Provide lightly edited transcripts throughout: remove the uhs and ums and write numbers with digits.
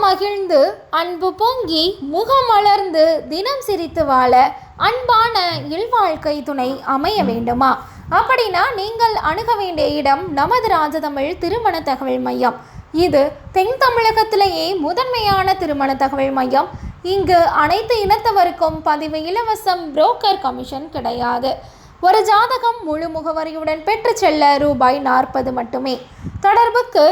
மகிழ்ந்து அன்பு பொங்கி முகமலர்ந்து தினம் சிரித்து வாழ அன்பான இல்வாழ்க்கை துணை அமைய வேண்டுமா? அப்படின்னா நீங்கள் அணுக வேண்டிய இடம் நமது ராஜதமிழ் திருமண தகவல் மையம். இது தென் தமிழகத்திலேயே முதன்மையான திருமண தகவல் மையம். இங்கு அனைத்து இனத்தவருக்கும் பதிவு இலவசம், புரோக்கர் கமிஷன் கிடையாது. ஒரு ஜாதகம் முழு முகவரியுடன் பெற்று செல்ல ரூபாய் 40 மட்டுமே. தொடர்புக்கு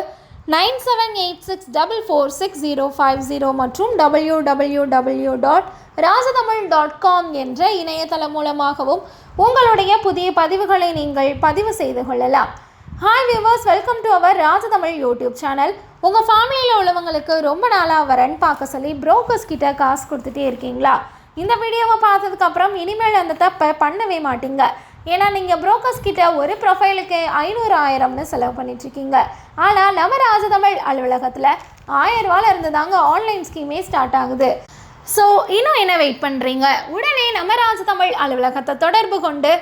9786446050 மற்றும் www.rajatamil.com என்ற இணையதளம் மூலமாகவும் உங்களுடைய புதிய பதிவுகளை நீங்கள் பதிவு செய்து கொள்ளலாம். Hi viewers, welcome to our Rajatamil YouTube channel. உங்கள் ஃபேமிலியில் உள்ளவங்களுக்கு ரொம்ப நாளாக வரன் பார்க்க சொல்லி புரோக்கர்ஸ் கிட்ட காசு கொடுத்துட்டே இருக்கீங்களா? இந்த வீடியோவை பார்த்ததுக்கப்புறம் இனிமேல் அந்த தப்பை பண்ணவே மாட்டீங்க. ஏன்னா நீங்கள் புரோக்கர்ஸ் கிட்ட ஒரு ப்ரொஃபைலுக்கு 500-1000ன்னு செலவு பண்ணிட்டுருக்கீங்க. ஆனால் நம்ம ராஜதமிழ் அலுவலகத்தில் 1000 ரூபாயில் இருந்து தாங்க ஆன்லைன் ஸ்கீமே ஸ்டார்ட் ஆகுது. ஸோ இன்னும் என்ன வெயிட் பண்ணுறீங்க? உடனே நம்ம ராஜதமிழ் அலுவலகத்தை தொடர்பு கொண்டு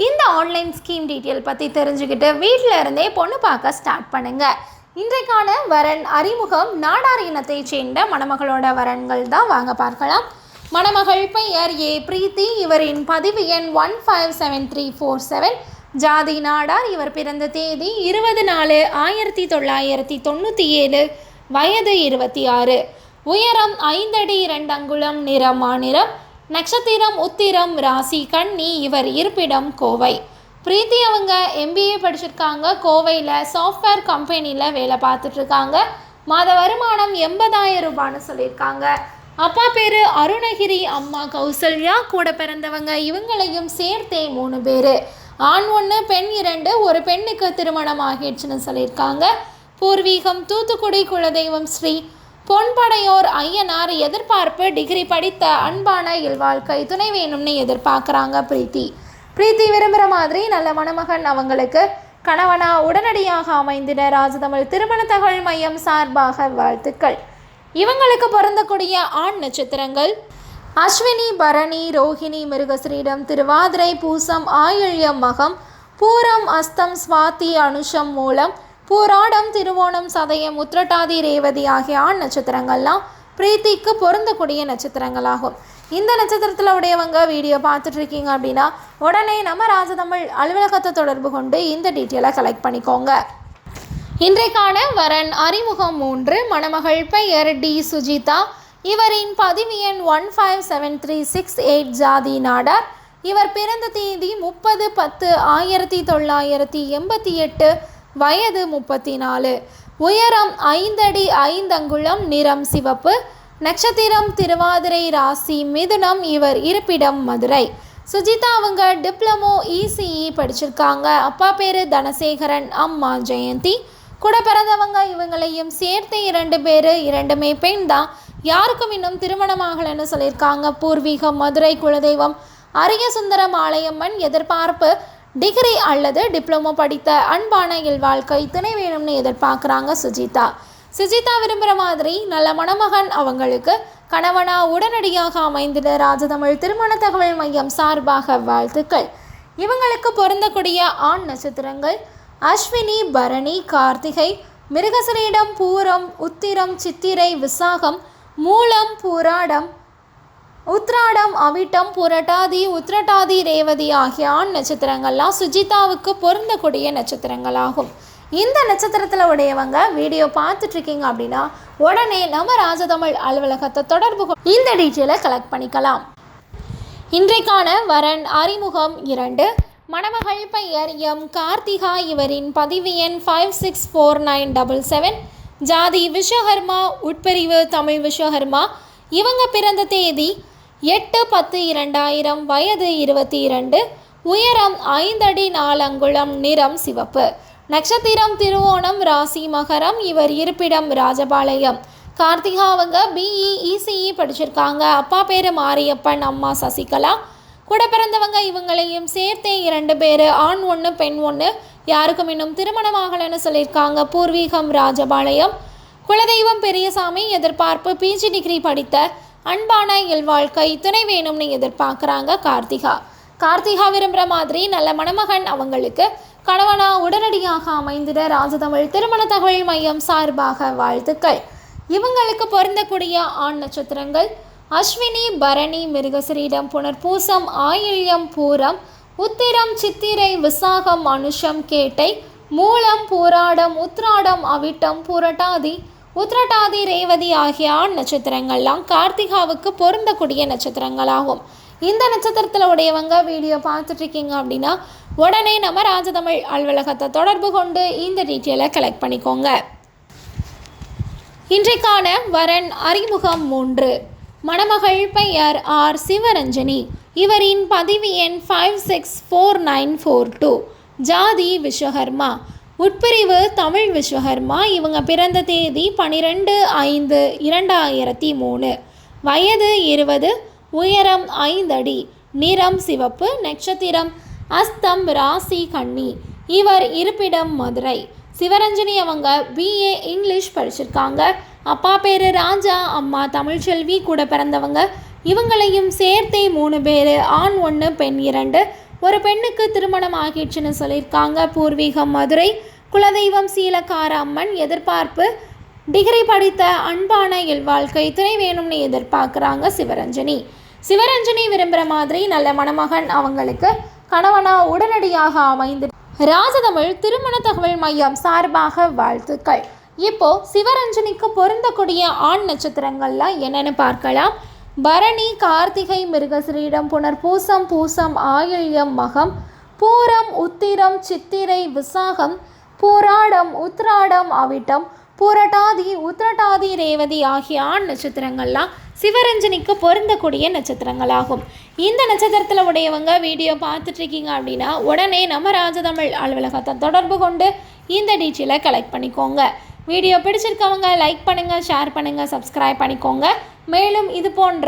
இந்த ஆன்லைன் ஸ்கீம் டீட்டெயில் பற்றி தெரிஞ்சுக்கிட்டு வீட்டில் இருந்தே பொண்ணு பார்க்க ஸ்டார்ட் பண்ணுங்கள். இன்றைக்கான வரன் அறிமுகம் நாடார் இனத்தை சேர்ந்த மணமகளோட வரன்கள் தான், வாங்க பார்க்கலாம். மணமகள் பெயர் ஏ பிரீத்தி. இவரின் பதிவு எண் 157347. ஜாதி நாடார். இவர் பிறந்த தேதி 20/4/1997. வயது 26. உயரம் 5 அடி 2 அங்குலம். நிறம் மாநிறம். நட்சத்திரம் உத்திரம். ராசி கன்னி. இவர் இருப்பிடம் கோவை. பிரீத்தி அவங்க MBA படிச்சிருக்காங்க. கோவையில் சாஃப்ட்வேர் கம்பெனியில் வேலை பார்த்துட்ருக்காங்க. மாத வருமானம் 80,000 ரூபான்னு சொல்லியிருக்காங்க. அப்பா பேர் அருணகிரி, அம்மா கௌசல்யா. கூட பிறந்தவங்க இவங்களையும் சேர்த்தே 3 பேர். ஆண் 1 பெண் 2. ஒரு பெண்ணுக்கு திருமணம் ஆகிடுச்சுன்னு சொல்லியிருக்காங்க. பூர்வீகம் தூத்துக்குடி. குலதெய்வம் ஸ்ரீ பொன்படையோர் ஐயனார். எதிர்பார்ப்பு டிகிரி படித்த அன்பான இல்வாழ்க்கை துணை வேணும்னு எதிர்பார்க்குறாங்க பிரீத்தி விரும்புகிற மாதிரி நல்ல மணமகன் அவங்களுக்கு கணவனா உடனடியாக அமைந்திட ராஜதமிழ் திருமண தகவல் மையம் சார்பாக வாழ்த்துக்கள். இவங்களுக்கு பொருந்தக்கூடிய ஆண் நட்சத்திரங்கள் அஸ்வினி, பரணி, ரோஹிணி, மிருகஸ்ரீடம், திருவாதிரை, பூசம், ஆயில்யம், மகம், பூரம், அஸ்தம், சுவாதி, அனுஷம், மூலம், பூராடம், திருவோணம், சதயம், உத்திரட்டாதி, ரேவதி ஆகிய ஆண் நட்சத்திரங்கள்லாம் பிரீத்திக்கு பொருந்தக்கூடிய நட்சத்திரங்களாகும். இந்த நட்சத்திரத்தில் உடையவங்க வீடியோ பார்த்துட்ருக்கீங்க அப்படின்னா உடனே நம்ம ராஜதமிழ் அலுவலகத்தை தொடர்பு கொண்டு இந்த டீட்டெயிலை கலெக்ட் பண்ணிக்கோங்க. இன்றைக்கான வரன் அறிமுகம் 3. மணமகள் பெயர் டி சுஜிதா. இவரின் பதிவு எண் 157368. ஜாதி நாடார். இவர் பிறந்த தேதி 30/10/1988. வயது 34. உயரம் 5 அடி 5 அங்குலம். நிறம் சிவப்பு. நட்சத்திரம் திருவாதிரை. ராசி மிதுனம். இவர் இருப்பிடம் மதுரை. சுஜிதா அவங்க டிப்ளமோ ECE படிச்சிருக்காங்க. அப்பா பேர் தனசேகரன், அம்மா ஜெயந்தி. கூட பிறந்தவங்க இவங்களையும் சேர்த்து 2 பேர். 2மே பெண் தான். யாருக்கும் இன்னும் திருமணமாகலன்னு சொல்லியிருக்காங்க. பூர்வீகம் மதுரை. குலதெய்வம் அரிய சுந்தரம் ஆலயம்மன். எதிர்பார்ப்பு டிகிரி அல்லது டிப்ளமோ படித்த அன்பான இல்வாழ்க்கை துணை வேணும்னு எதிர்பார்க்குறாங்க சுஜிதா விரும்புகிற மாதிரி நல்ல மணமகன் அவங்களுக்கு கணவனா உடனடியாக அமைந்திட ராஜதமிழ் திருமண தகவல் மையம் சார்பாக வாழ்த்துக்கள். இவங்களுக்கு பொருந்தக்கூடிய ஆண் நட்சத்திரங்கள் அஸ்வினி, பரணி, கார்த்திகை, மிருகசரீடம், பூரம், உத்திரம், சித்திரை, விசாகம், மூலம், பூராடம், உத்ராடம், அவிட்டம், புரட்டாதி, உத்திரட்டாதி, ரேவதி ஆகிய ஆண் நட்சத்திரங்கள்லாம் சுஜிதாவுக்கு பொருந்தக்கூடிய நட்சத்திரங்களாகும். இந்த நட்சத்திரத்தில் உடையவங்க வீடியோ பார்த்துட்ருக்கீங்க அப்படின்னா உடனே நம்ம ராஜதமிழ் அலுவலகத்தை தொடர்பு இந்த டீட்டெயிலை கலெக்ட் பண்ணிக்கலாம். இன்றைக்கான வரன் அறிமுகம் 2. மணமகள் பெயர் எம் கார்த்திகா. இவரின் பதிவு எண் 564977. ஜாதி விஸ்வகர்மா. உட்பிரிவு தமிழ் விஸ்வகர்மா. இவங்க பிறந்த தேதி 8/10/2000. வயது 22. உயரம் 5 அடி 4 அங்குலம். நிறம் சிவப்பு. நட்சத்திரம் திருவோணம். ராசி மகரம். இவர் இருப்பிடம் ராஜபாளையம். கார்த்திகா அவங்க BE ECE படிச்சிருக்காங்க. அப்பா பேர் மாரியப்பன், அம்மா சசிகலா. கூட பிறந்தவங்க இவங்களையும் சேர்த்தே 2 பேர். ஆண் 1 பெண் 1. யாருக்கும் இன்னும் திருமணமாகலன்னு சொல்லியிருக்காங்க. பூர்வீகம் ராஜபாளையம். குலதெய்வம் பெரியசாமி. எதிர்பார்ப்பு PG டிகிரி படித்த அன்பான இல்வாழ்க்கை துணை வேணும்னு எதிர்பார்க்குறாங்க கார்த்திகா விரும்புகிற மாதிரி நல்ல மணமகன் அவங்களுக்கு கணவனா உடனடியாக அமைந்திட ராஜதமிழ் திருமண தகவல் மையம் சார்பாக வாழ்த்துக்கள். இவங்களுக்கு பொருந்தக்கூடிய ஆண் நட்சத்திரங்கள் அஸ்வினி, பரணி, மிருகசீரிடம், புனர்பூசம், ஆயில்யம், பூரம், உத்திரம், சித்திரை, விசாகம், அனுஷம், கேட்டை, மூலம், பூராடம், உத்ராடம், அவிட்டம், பூரட்டாதி, உத்ரட்டாதி, ரேவதி ஆகிய ஆண் நட்சத்திரங்கள்லாம் கார்த்திகாவுக்கு பொருந்தக்கூடிய நட்சத்திரங்களாகும். இந்த நட்சத்திரத்தில் உடையவங்க வீடியோ பார்த்துட்ருக்கீங்க அப்படின்னா உடனே நம்ம ராஜதமிழ் அலுவலகத்தை தொடர்பு கொண்டு இந்த டீட்டெயிலை கலெக்ட் பண்ணிக்கோங்க. இன்றைக்கான வரன் அறிமுகம் 3. மணமகள் பெயர் ஆர். சிவரஞ்சனி. இவரின் பதிவு எண் 564942. ஜாதி விஸ்வகர்மா. உட்பிரிவு தமிழ் விஸ்வகர்மா. இவங்க பிறந்த தேதி 12/5/2003. வயது 20. உயரம் 5 அடி. நிறம் சிவப்பு. நட்சத்திரம் அஸ்தம். ராசி கன்னி. இவர் இருப்பிடம் மதுரை. சிவரஞ்சனி அவங்க BA இங்கிலீஷ் படிச்சிருக்காங்க. அப்பா பேர் ராஜா, அம்மா தமிழ்ச்செல்வி. கூட பிறந்தவங்க இவங்களையும் சேர்த்தே 3 பேர், ஆண் 1 பெண் 2. ஒரு பெண்ணுக்கு திருமணம் ஆகிடுச்சுன்னு சொல்லியிருக்காங்க. பூர்வீகம் மதுரை. குலதெய்வம் சீலக்கார அம்மன். எதிர்பார்ப்பு டிகிரி படித்த அன்பான இல்வாழ்க்கை துணை வேணும்னு எதிர்பார்க்குறாங்க சிவரஞ்சனி விரும்புகிற மாதிரி நல்ல மணமகன் அவங்களுக்கு கணவனா உடனடியாக அமைந்து ராஜதமிழ் திருமண தகவல் மையம் சார்பாக வாழ்த்துக்கள். இப்போ சிவரஞ்சனிக்கு பொருந்தக்கூடிய ஆண் நட்சத்திரங்கள்லாம் என்னென்னு பார்க்கலாம். பரணி, கார்த்திகை, மிருகசீரிடம், புனர்பூசம், பூசம், ஆயில்யம், மகம், பூரம், உத்திரம், சித்திரை, விசாகம், பூராடம், உத்ராடம், அவிட்டம், பூரட்டாதி, உத்ரட்டாதி, ரேவதி ஆகிய ஆண் நட்சத்திரங்கள்லாம் சிவரஞ்சனிக்கு பொருந்தக்கூடிய நட்சத்திரங்களாகும். இந்த நட்சத்திரத்தில் உடையவங்க வீடியோ பார்த்துட்ருக்கீங்க அப்படின்னா உடனே நம்ம ராஜதமிழ் அலுவலகத்தை தொடர்பு கொண்டு இந்த டீட்டெயிலை கலெக்ட் பண்ணிக்கோங்க. வீடியோ பிடிச்சிருக்கவங்க லைக் பண்ணுங்கள், ஷேர் பண்ணுங்கள், சப்ஸ்கிரைப் பண்ணிக்கோங்க. மேலும் இது போன்ற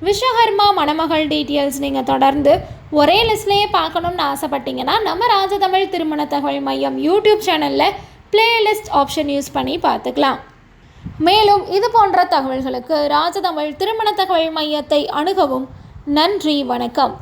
விஸ்வகர்மா மணமகள் டீட்டெயில்ஸ் நீங்கள் தொடர்ந்து ஒரே லிஸ்ட்லேயே பார்க்கணுன்னு ஆசைப்பட்டீங்கன்னா நம்ம ராஜதமிழ் திருமண தகவல் மையம் யூடியூப் சேனலில் பிளேலிஸ்ட் ஆப்ஷன் யூஸ் பண்ணி பார்த்துக்கலாம். மேலும் இது போன்ற தகவல்களுக்கு ராஜதமிழ் திருமண தகவல் மையத்தை அணுகவும். நன்றி, வணக்கம்.